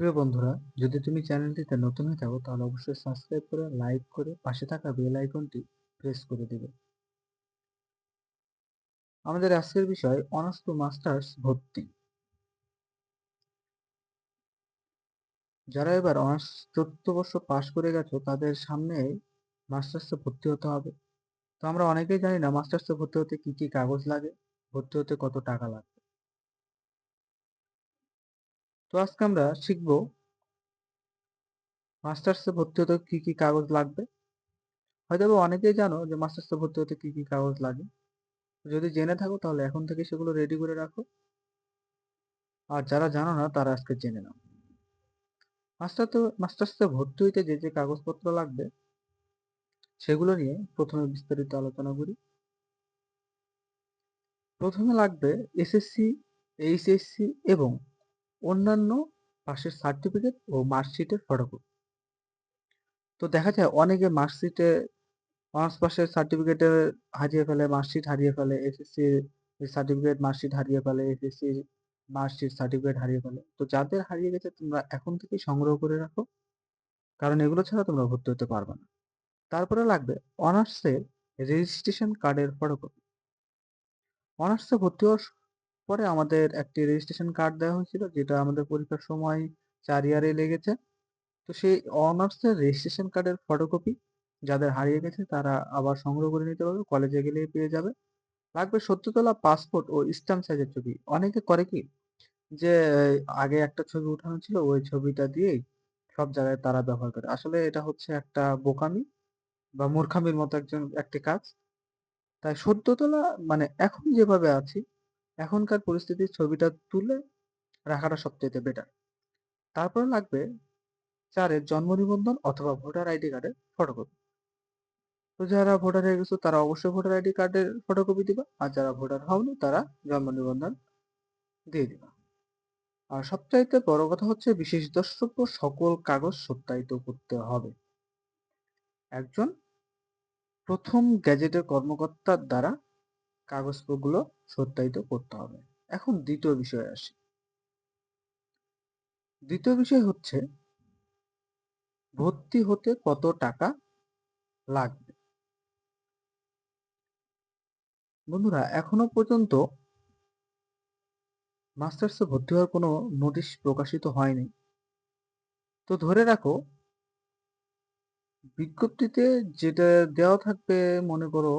প্রিয় বন্ধুরা, যদি তুমি চ্যানেলটিতে নতুন হয়ে থাকো তাহলে অবশ্যই সাবস্ক্রাইব করে লাইক করে পাশে থাকা বেল আইকনটি প্রেস করে দিবে। আমাদের আজকের বিষয় অনার্স টু মাস্টার্স ভর্তি। যারা এবার অনার্স 4র্থ বর্ষ পাশ করে গেছো তাদের সামনে মাস্টার্সে ভর্তি হতে হবে। তো আমরা অনেকেই জানি না মাস্টার্সে ভর্তি হতে কি কি কাগজ লাগে, ভর্তি হতে কত টাকা লাগে। তো আজকে আমরা শিখবো মাস্টার্সে ভর্তি হতে কি কি কাগজ লাগবে। হয়তো অনেকেই জানো যে মাস্টার্সে ভর্তি হতে কি কি কাগজ লাগে। যদি জেনে থাকো তাহলে এখন থেকে সেগুলো রেডি করে রাখো। আর যারা জানো না তারা আজকে জেনে নাও। মাস্টার্সে ভর্তি হইতে যে যে কাগজপত্র লাগবে সেগুলো নিয়ে প্রথমে বিস্তারিত আলোচনা করি। প্রথমে লাগবে এসএসসি, এইচএসসি এবং অন্যান্য পাশের সার্টিফিকেট ও মার্কশিটের ফটোকপি। তো দেখা যায় অনেকে মার্কশিটে অনার্স পাশের সার্টিফিকেটে হারিয়ে ফেলে, মার্কশিট হারিয়ে ফেলে, এসএসসি সার্টিফিকেট মার্কশিট হারিয়ে ফেলে, এসএসসি মার্কশিট সার্টিফিকেট হারিয়ে ফেলে। তো যাদের হারিয়ে গেছে তোমরা এখন থেকেই সংগ্রহ করে রাখো, কারণ এগুলো ছাড়া তোমরা ভর্তি হতে পারবে না। তারপরে লাগবে অনার্সের রেজিস্ট্রেশন কার্ডের ফটোকপি। অনার্সে ভর্তি হওয়ার পরে আমাদের একটি রেজিস্ট্রেশন কার্ড দেওয়া হয়েছিল, যেটা আমাদের পরীক্ষার সময় 4 ইয়ারে লেগেছে। তো সেই অনার্সের রেজিস্ট্রেশন কার্ডের ফটোকপি যাদের হারিয়ে গেছে তারা আবার সংগ্রহ করে নিতে পারবে, কলেজে গেলেই পেয়ে যাবে। লাগবে সদ্য তোলা পাসপোর্ট ও স্ট্যাম্প সাইজের ছবি। অনেকে করে কি যে আগে একটা ছবি উঠানো ছিল ওই ছবিটা দিয়েই সব জায়গায় তারা ব্যবহার করে। আসলে এটা হচ্ছে একটা বোকামি বা মূর্খামির মতো একটি কাজ। তাই সদ্য তোলা মানে এখন যেভাবে আছি, এখনকার পরিস্থিতির ছবিটা তুলে রাখাটা সবচাইতে বেটার। তারপরে লাগবে 4 এর জন্ম নিবন্ধন অথবা ভোটার আইডি কার্ডের ফটোকপি। তো যারা ভোটার হয়ে গেছো তারা অবশ্যই ভোটার আইডি কার্ডের ফটোকপি দিবা, আর যারা ভোটার হওনি তারা জন্ম নিবন্ধন দিয়ে দিবা। আর সবচাইতে বড় কথা হচ্ছে বিশেষ দ্রষ্টব্য সকল কাগজ সত্যায়িত করতে হবে একজন প্রথম গ্যাজেটের কর্মকর্তার দ্বারা। কাগজগুলো সত্যায়িত করতে হবে। এখন দ্বিতীয় বিষয়ে আসি। দ্বিতীয় বিষয় হচ্ছে ভর্তি হতে কত টাকা লাগবে। বন্ধুরা, এখনো পর্যন্ত মাস্টার্সে ভর্তি হওয়ার কোনো নোটিশ প্রকাশিত হয়নি। তো ধরে রাখো বিজ্ঞপ্তিতে যেটা দেওয়া থাকবে, মনে করো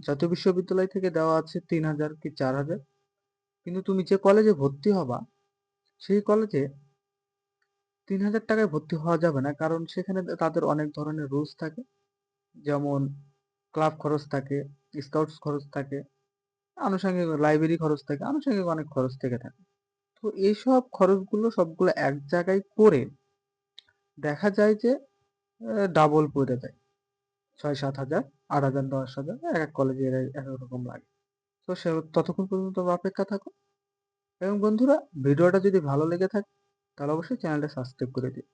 জাতীয় বিশ্ববিদ্যালয় থেকে দেওয়া আছে 3,000 কি 4,000। কিন্তু তুমি যে কলেজে ভর্তি হবা সেই কলেজে 3,000 টাকায় ভর্তি হওয়া যাবে না, কারণ সেখানে তাদের অনেক ধরনের রুলস থাকে। যেমন ক্লাব খরচ থাকে, স্কাউটস খরচ থাকে, আনুষঙ্গিক লাইব্রেরি খরচ থাকে, আনুষঙ্গিক অনেক খরচ থেকে থাকে। তো এইসব খরচগুলো সবগুলো এক জায়গায় করে দেখা যায় যে ডাবল পড়ে যায়। 6-7 হাজার, 8,000, 10,000 এক এক কলেজে এক এক রকম লাগে। তো সে ততক্ষণ পর্যন্ত তোমরা অপেক্ষা থাকো। এবং বন্ধুরা, ভিডিওটা যদি ভালো লেগে থাকে তাহলে অবশ্যই চ্যানেলটা সাবস্ক্রাইব করে দিও।